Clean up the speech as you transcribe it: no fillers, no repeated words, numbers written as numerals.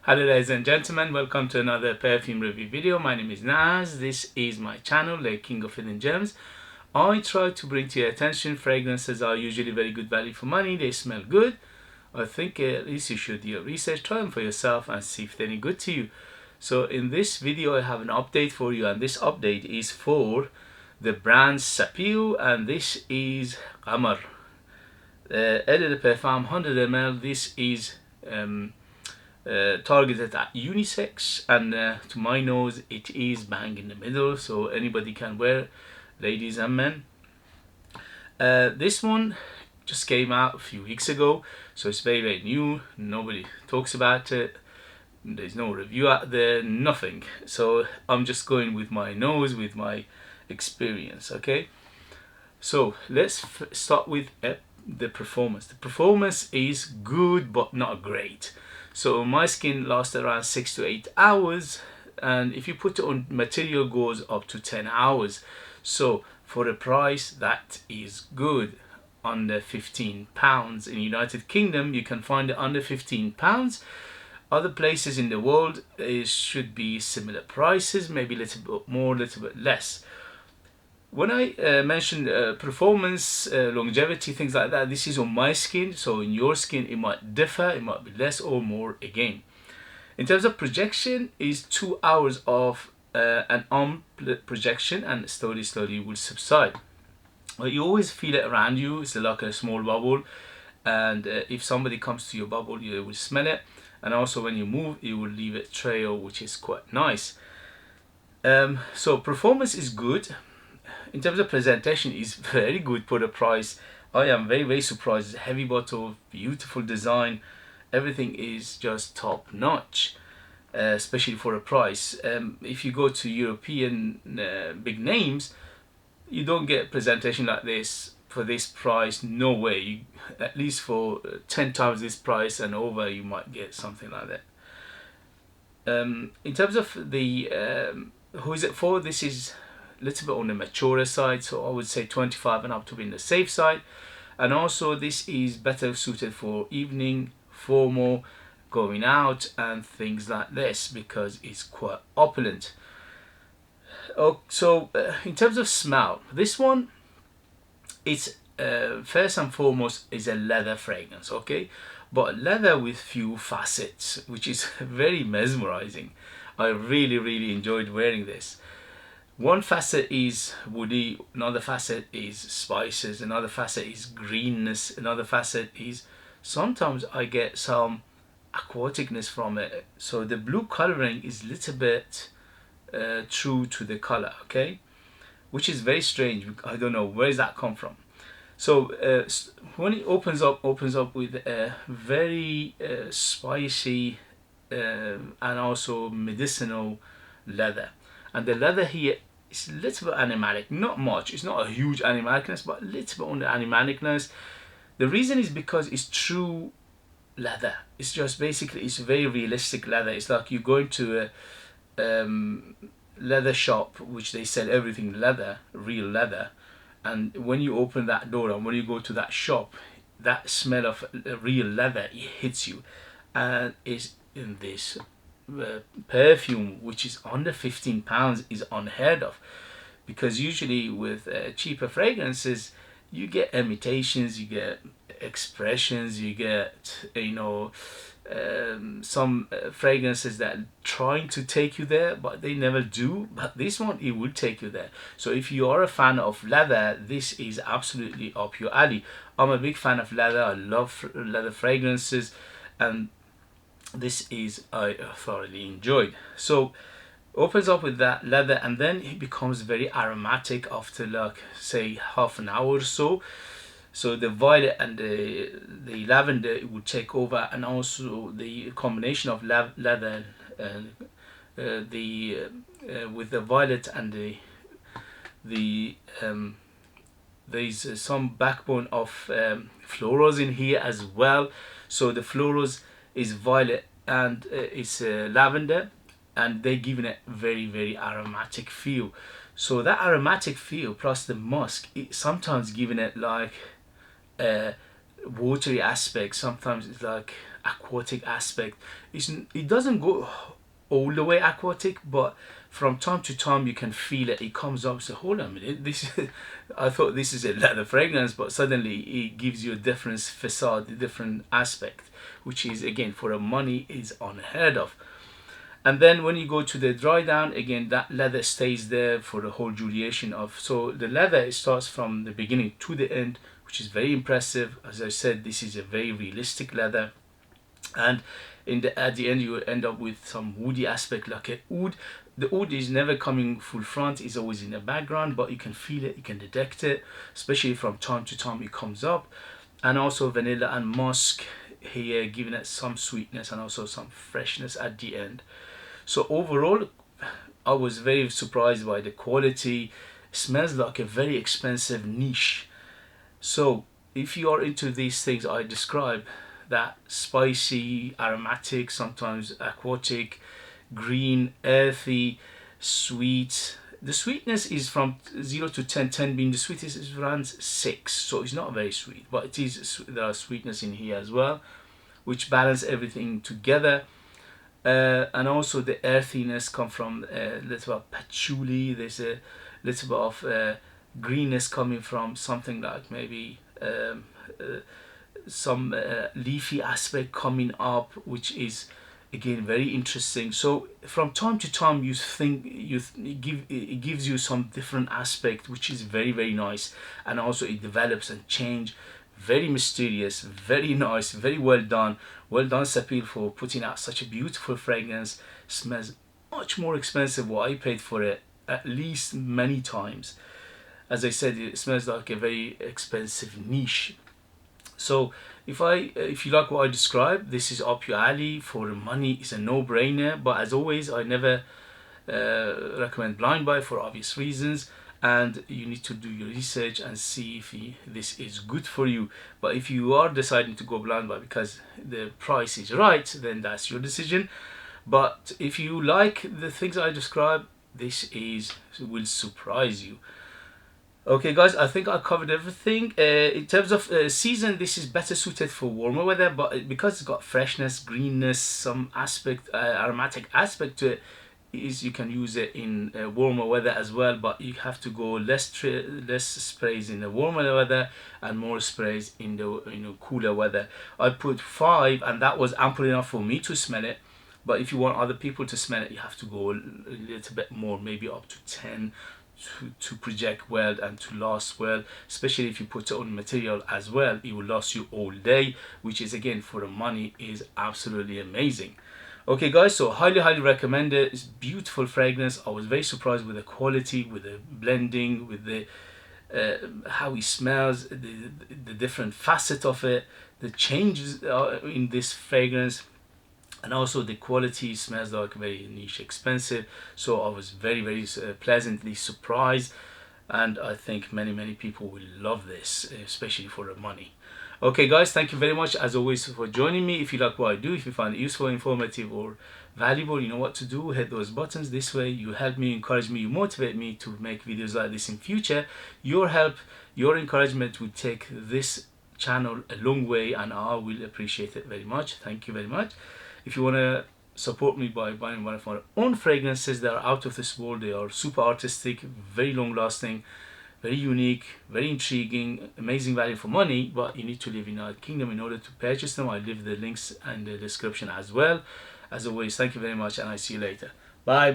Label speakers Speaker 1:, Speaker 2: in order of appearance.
Speaker 1: Hello ladies and gentlemen, welcome to another perfume review video. My name is Naz. This is my channel, the King of Hidden Gems. I try to bring to your attention fragrances are usually very good value for money. They smell good. I think at least you should do your research, try them for yourself and see if they're any good to you. So in this video I have an update for you, and this update is for the brand Sapil, and this is Qamar EDP Perfume 100 ml. This is targeted at unisex, and to my nose it is bang in the middle, so anybody can wear, ladies and men. This one just came out a few weeks ago, so it's very new. Nobody talks about it, there's no review out there, nothing. So I'm just going with my nose, with my experience. Okay, so let's start with the performance. The performance is good but not great. So my skin lasts around 6 to 8 hours, and if you put it on, material goes up to 10 hours. So for a price that is good, under £15 in United Kingdom, you can find it under £15. Other places in the world it should be similar prices, maybe a little bit more, a little bit less. When I mentioned performance, longevity, things like that, this is on my skin. So in your skin it might differ, it might be less or more again. In terms of projection, is 2 hours of an arm projection, and slowly will subside. But you always feel it around you. It's like a small bubble, and if somebody comes to your bubble, you will smell it. And also when you move, you will leave a trail, which is quite nice. So performance is good. In terms of presentation, is very good for the price. I am very surprised. Heavy bottle, beautiful design, everything is just top notch, especially for a price. If you go to European big names, you don't get presentation like this for this price. No way. At least for 10 times this price and over, you might get something like that. In terms of the who is it for, this is a little bit on the mature side, so I would say 25 and up to be in the safe side. And also this is better suited for evening, formal, going out and things like this, because it's quite opulent. So in terms of smell, this one, it's first and foremost is a leather fragrance, okay, but leather with few facets, which is very mesmerizing. I really enjoyed wearing this. One facet is woody, another facet is spices, another facet is greenness, another facet is, sometimes I get some aquaticness from it. So the blue coloring is a little bit true to the color, okay, which is very strange. I don't know where does that come from. So when it opens up with a very spicy and also medicinal leather. And the leather here is a little bit animalic, not much. It's not a huge animalicness, but a little bit on the animalicness. The reason is because it's true leather. It's just basically, it's very realistic leather. It's like you go into a leather shop, which they sell everything leather, real leather. And when you open that door and when you go to that shop, that smell of real leather, it hits you. And it's in this perfume, which is under £15, is unheard of, because usually with cheaper fragrances you get imitations, you get expressions, you get some fragrances that are trying to take you there but they never do. But this one, it will take you there. So if you are a fan of leather, this is absolutely up your alley. I'm a big fan of leather. I love leather fragrances, and this is I thoroughly enjoyed. So opens up with that leather, and then it becomes very aromatic after, like, say half an hour or so. So the violet and the lavender would take over, and also the combination of leather with the violet and there's some backbone of florals in here as well. So the florals is violet and it's lavender, and they giving it very aromatic feel. So that aromatic feel plus the musk, it sometimes giving it like watery aspect, sometimes it's like aquatic aspect. It doesn't go all the way aquatic, but from time to time you can feel it. It comes up. So hold on a minute. This I thought this is a leather fragrance, but suddenly it gives you a different facade, a different aspect, which is again for a money is unheard of. And then when you go to the dry down, again that leather stays there for the whole duration of. So the leather, it starts from the beginning to the end, which is very impressive. As I said, this is a very realistic leather, and at the end you end up with some woody aspect, like a oud. The oud is never coming full front, it's always in the background, but you can feel it, you can detect it, especially from time to time it comes up. And also vanilla and musk here, giving it some sweetness and also some freshness at the end. So overall, I was very surprised by the quality. It smells like a very expensive niche. So if you are into these things I described, that spicy, aromatic, sometimes aquatic, green, earthy, sweet. The sweetness is from 0 to 10, 10 being the sweetest, is around 6. So it's not very sweet, but it is, there are sweetness in here as well, which balance everything together. And also the earthiness come from a little bit of patchouli. There's a little bit of greenness coming from something like maybe some leafy aspect coming up, which is again very interesting. So from time to time you think it gives you some different aspect, which is very, very nice. And also it develops and change. Very mysterious, very nice, very well done. Well done, Sapil, for putting out such a beautiful fragrance. Smells much more expensive what I paid for it, at least many times. As I said, it smells like a very expensive niche. So if you like what I described, this is up your alley. For the money, it's a no-brainer. But as always, I never recommend blind buy for obvious reasons, and you need to do your research and see if this is good for you. But if you are deciding to go blind buy because the price is right, then that's your decision. But if you like the things I described, this will surprise you. Okay guys, I think I covered everything. In terms of season, this is better suited for warmer weather, but because it's got freshness, greenness, some aspect, aromatic aspect to it, is you can use it in warmer weather as well, but you have to go less sprays in the warmer weather and more sprays in the cooler weather. I put 5 and that was ample enough for me to smell it, but if you want other people to smell it, you have to go a little bit more, maybe up to 10 to project well and to last well. Especially if you put it on material as well, it will last you all day, which is again for the money is absolutely amazing. Okay guys, so highly recommend it. It's beautiful fragrance. I was very surprised with the quality, with the blending, with the how it smells, the different facets of it, the changes in this fragrance, and also the quality smells like very niche, expensive. So I was very pleasantly surprised, and I think many people will love this, especially for the money. Okay guys, thank you very much as always for joining me. If you like what I do, if you find it useful, informative or valuable, you know what to do. Hit those buttons. This way you help me, encourage me, you motivate me to make videos like this in future. Your help, your encouragement will take this channel a long way, and I will appreciate it very much. Thank you very much. If you want to support me by buying one of my own fragrances that are out of this world, they are super artistic, very long lasting, very unique, very intriguing, amazing value for money, but you need to live in the United Kingdom in order to purchase them. I leave the links in the description as well. As always, thank you very much, and I see you later. Bye.